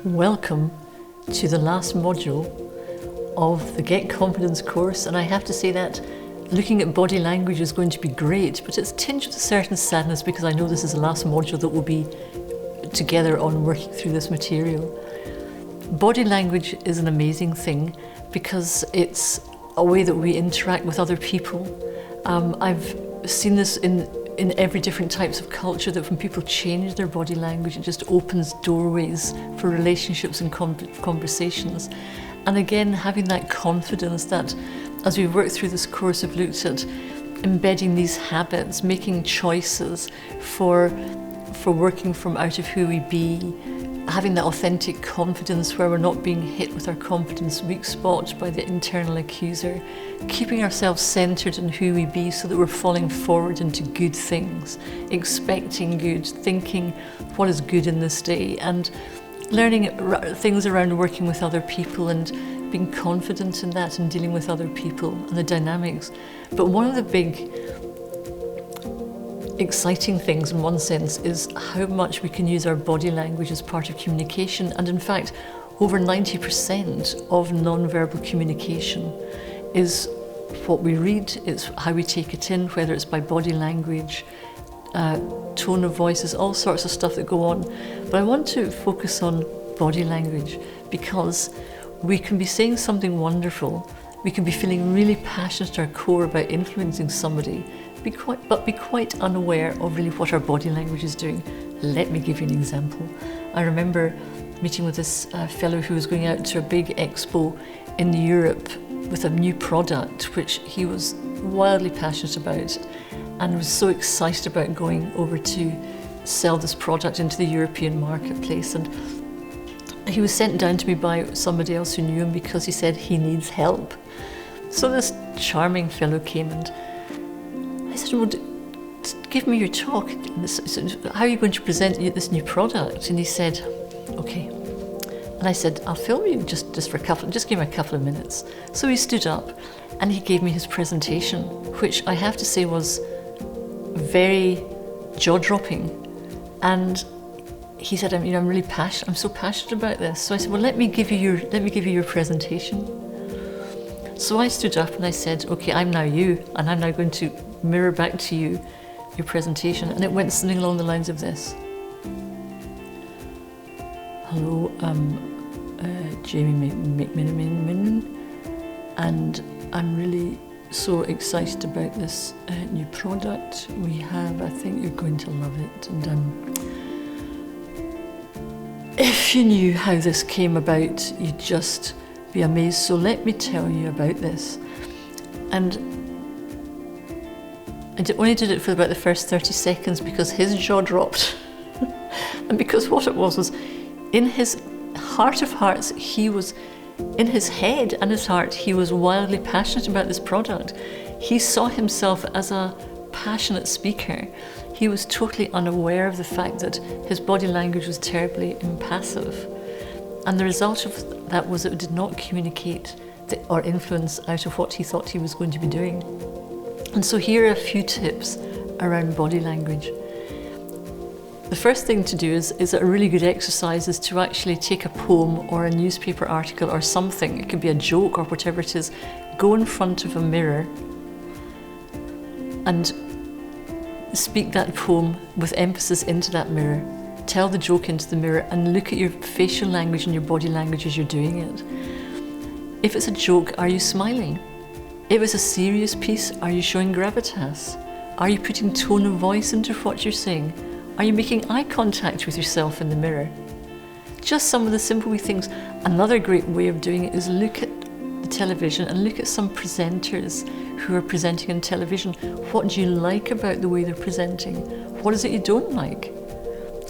Welcome to the last module of the Get Confidence course, and I have to say that looking at body language is going to be great, but it's tinged with a certain sadness because I know this is the last module that we'll be together on working through this material. Body language is an amazing thing because it's a way that we interact with other people. I've seen this in every different types of culture, that when people change their body language, it just opens doorways for relationships and conversations. And again, having that confidence that as we work through this course, we've looked at embedding these habits, making choices for working from out of who we be, having that authentic confidence where we're not being hit with our confidence weak spot by the internal accuser, keeping ourselves centered in who we be so that we're falling forward into good things, expecting good, thinking what is good in this day, and learning things around working with other people and being confident in that and dealing with other people and the dynamics. But one of the big exciting things in one sense is how much we can use our body language as part of communication, and in fact over 90% of non-verbal communication is what we read, it's how we take it in, whether it's by body language, tone of voices, all sorts of stuff that go on. But I want to focus on body language because we can be saying something wonderful, we can be feeling really passionate at our core about influencing somebody, but be quite unaware of really what our body language is doing. Let me give you an example. I remember meeting with this fellow who was going out to a big expo in Europe with a new product which he was wildly passionate about and was so excited about going over to sell this product into the European marketplace. And he was sent down to me by somebody else who knew him because he said he needs help. So this charming fellow came and I said, well, give me your talk. How are you going to present this new product? And he said, okay. And I said, I'll film you just give me a couple of minutes. So he stood up and he gave me his presentation, which I have to say was very jaw-dropping. And he said, I'm really passionate. I'm so passionate about this. So I said, well, let me give you your presentation. So I stood up and I said, okay, I'm now you, and I'm now going to mirror back to you your presentation. And it went something along the lines of this. Hello, Jamie McMiniman, and I'm really so excited about this new product we have. I think you're going to love it. And if you knew how this came about, you'd just be amazed. So let me tell you about this. And I only did it for about the first 30 seconds because his jaw dropped. And because what it was in his heart of hearts, in his head and his heart, he was wildly passionate about this product. He saw himself as a passionate speaker. He was totally unaware of the fact that his body language was terribly impassive. And the result of that was it did not communicate or influence out of what he thought he was going to be doing. And so here are a few tips around body language. The first thing to do is a really good exercise is to actually take a poem or a newspaper article or something, it could be a joke or whatever it is, go in front of a mirror and speak that poem with emphasis into that mirror. Tell the joke into the mirror and look at your facial language and your body language as you're doing it. If it's a joke, are you smiling? If it's a serious piece, are you showing gravitas? Are you putting tone of voice into what you're saying? Are you making eye contact with yourself in the mirror? Just some of the simple wee things. Another great way of doing it is look at the television and look at some presenters who are presenting on television. What do you like about the way they're presenting? What is it you don't like?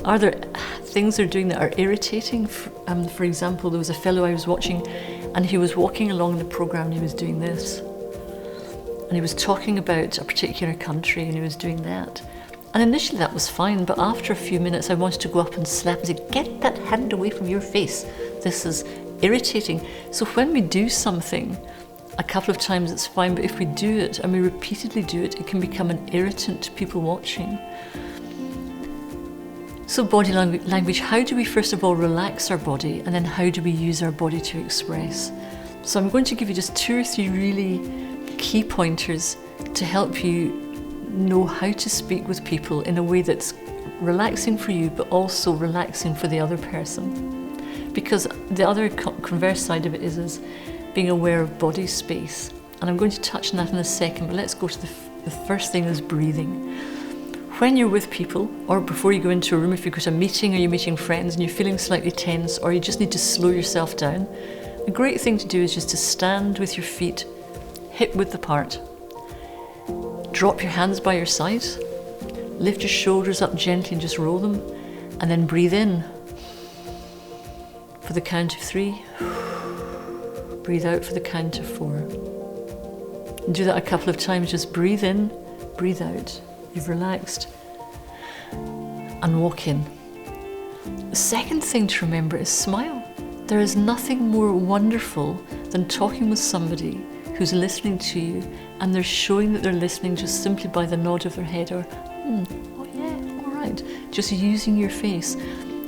Are there things they're doing that are irritating? For example, there was a fellow I was watching and he was walking along the programme and he was doing this. And he was talking about a particular country and he was doing that. And initially that was fine, but after a few minutes I wanted to go up and slap and say, get that hand away from your face. This is irritating. So when we do something a couple of times it's fine, but if we do it and we repeatedly do it, it can become an irritant to people watching. So body language, how do we first of all relax our body, and then how do we use our body to express? So I'm going to give you just 2 or 3 really key pointers to help you know how to speak with people in a way that's relaxing for you, but also relaxing for the other person. Because the other converse side of it is being aware of body space. And I'm going to touch on that in a second, but let's go to the first thing is breathing. When you're with people, or before you go into a room, if you've got a meeting or you're meeting friends and you're feeling slightly tense, or you just need to slow yourself down, a great thing to do is just to stand with your feet hip width apart. Drop your hands by your side, lift your shoulders up gently and just roll them, and then breathe in for the count of 3. Breathe out for the count of 4. And do that a couple of times. Just breathe in, breathe out. You've relaxed. And walk in. The second thing to remember is smile. There is nothing more wonderful than talking with somebody who's listening to you, and they're showing that they're listening just simply by the nod of their head, or, oh yeah, all right, just using your face.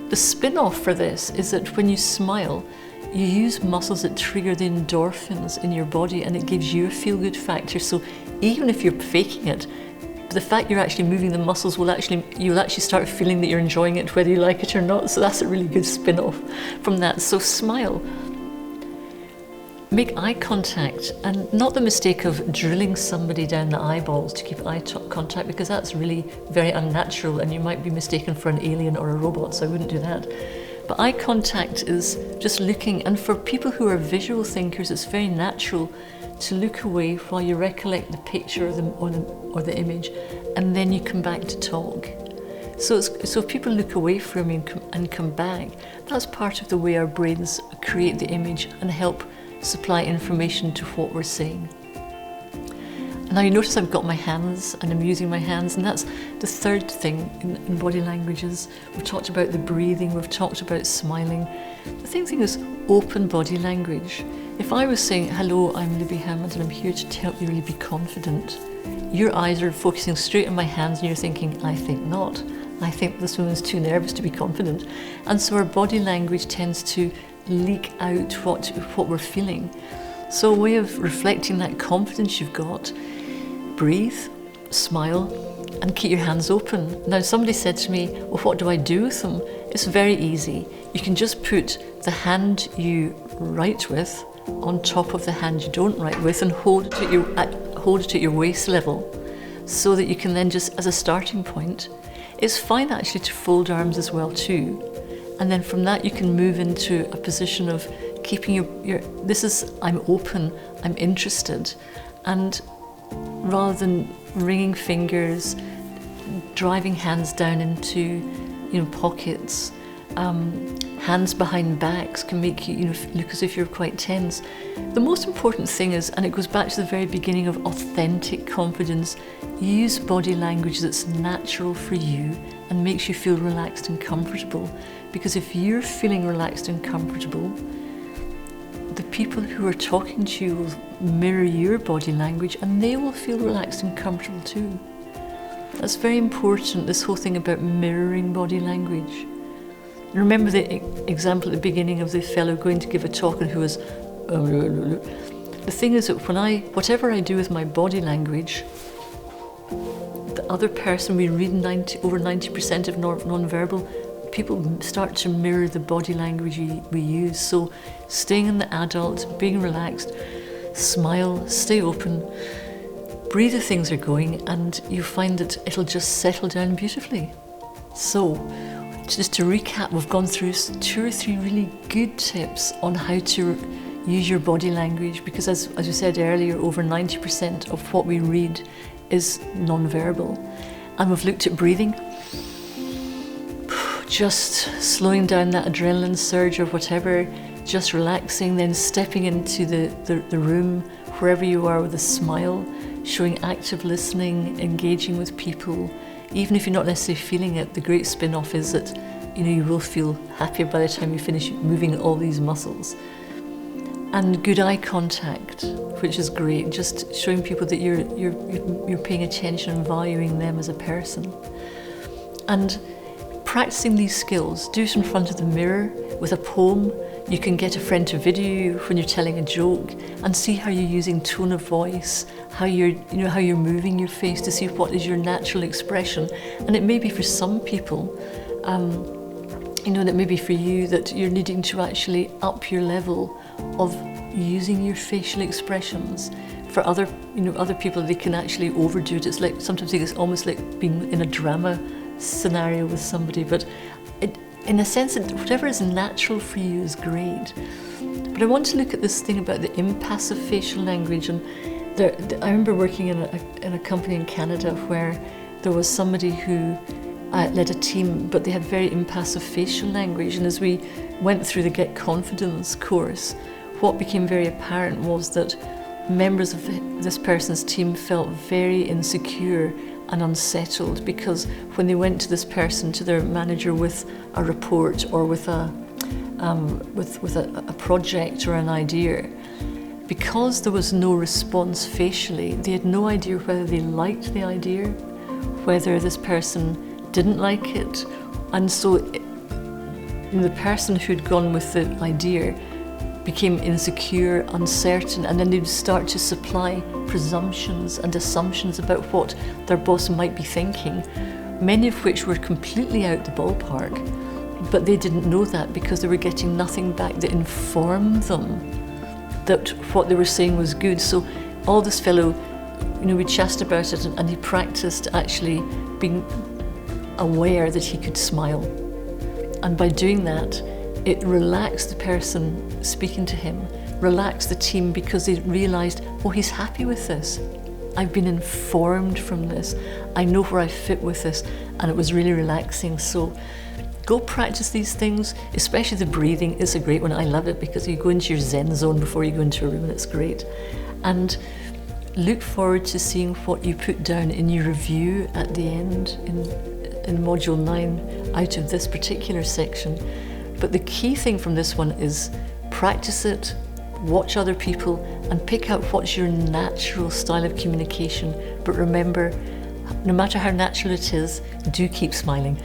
The spin-off for this is that when you smile, you use muscles that trigger the endorphins in your body, and it gives you a feel-good factor. So even if you're faking it, the fact you're actually moving the muscles you'll actually start feeling that you're enjoying it, whether you like it or not. So that's a really good spin-off from that. So smile. Make eye contact, and not the mistake of drilling somebody down the eyeballs to keep eye contact, because that's really very unnatural and you might be mistaken for an alien or a robot, so I wouldn't do that. But eye contact is just looking, and for people who are visual thinkers, it's very natural to look away while you recollect the picture or the image, and then you come back to talk. So if people look away from you and come back, that's part of the way our brains create the image and help supply information to what we're saying. Now you notice I've got my hands and I'm using my hands, and that's the third thing in body languages. We've talked about the breathing, we've talked about smiling. The thing is open body language. If I was saying, hello, I'm Libby Hammond and I'm here to help you really be confident, your eyes are focusing straight on my hands and you're thinking, I think not. I think this woman's too nervous to be confident. And so our body language tends to leak out what we're feeling. So a way of reflecting that confidence you've got, breathe, smile, and keep your hands open. Now somebody said to me, well, what do I do with them? It's very easy. You can just put the hand you write with on top of the hand you don't write with, and hold it at your waist level, so that you can then just, as a starting point, it's fine actually to fold arms as well too. And then from that you can move into a position of keeping I'm open, I'm interested. And rather than wringing fingers, driving hands down into pockets, hands behind backs can make you look as if you're quite tense. The most important thing is, and it goes back to the very beginning of authentic confidence, use body language that's natural for you and makes you feel relaxed and comfortable. Because if you're feeling relaxed and comfortable, the people who are talking to you will mirror your body language and they will feel relaxed and comfortable too. That's very important, this whole thing about mirroring body language. Remember the example at the beginning of the fellow going to give a talk and who was... The thing is that whatever I do with my body language, the other person, we read over 90% of non-verbal, people start to mirror the body language we use. So staying in the adult, being relaxed, smile, stay open, breathe as things are going, and you find that it'll just settle down beautifully. So just to recap, we've gone through 2 or 3 really good tips on how to use your body language, because as we said earlier, over 90% of what we read is non-verbal. And we've looked at breathing, just slowing down that adrenaline surge or whatever, just relaxing, then stepping into the room, wherever you are, with a smile, showing active listening, engaging with people. Even if you're not necessarily feeling it, the great spin-off is that you will feel happier by the time you finish moving all these muscles. And good eye contact, which is great, just showing people that you're paying attention and valuing them as a person. And practicing these skills, do it in front of the mirror with a poem. You can get a friend to video you when you're telling a joke and see how you're using tone of voice, how you're moving your face to see what is your natural expression. And it may be for some people, that may be for you that you're needing to actually up your level of using your facial expressions. For other people, they can actually overdo it. It's like sometimes it's almost like being in a drama scenario with somebody. But in a sense, whatever is natural for you is great. But I want to look at this thing about the impassive facial language. And I remember working in a company in Canada where there was somebody who led a team, but they had very impassive facial language. And as we went through the Get Confidence course, what became very apparent was that members of this person's team felt very insecure and unsettled because when they went to this person, to their manager, with a report or with a project or an idea, because there was no response facially, they had no idea whether they liked the idea, whether this person didn't like it. And so the person who'd gone with the idea became insecure, uncertain, and then they'd start to supply presumptions and assumptions about what their boss might be thinking, many of which were completely out the ballpark, but they didn't know that because they were getting nothing back that informed them that what they were saying was good. So all this fellow, we chatted about it, and he practiced actually being aware that he could smile. And by doing that, it relaxed the person speaking to him, relaxed the team, because they realised, oh, he's happy with this. I've been informed from this. I know where I fit with this. And it was really relaxing. So go practice these things, especially the breathing. It's a great one. I love it because you go into your Zen zone before you go into a room, and it's great. And look forward to seeing what you put down in your review at the end in Module 9 out of this particular section. But the key thing from this one is practice it, watch other people, and pick out what's your natural style of communication. But remember, no matter how natural it is, do keep smiling.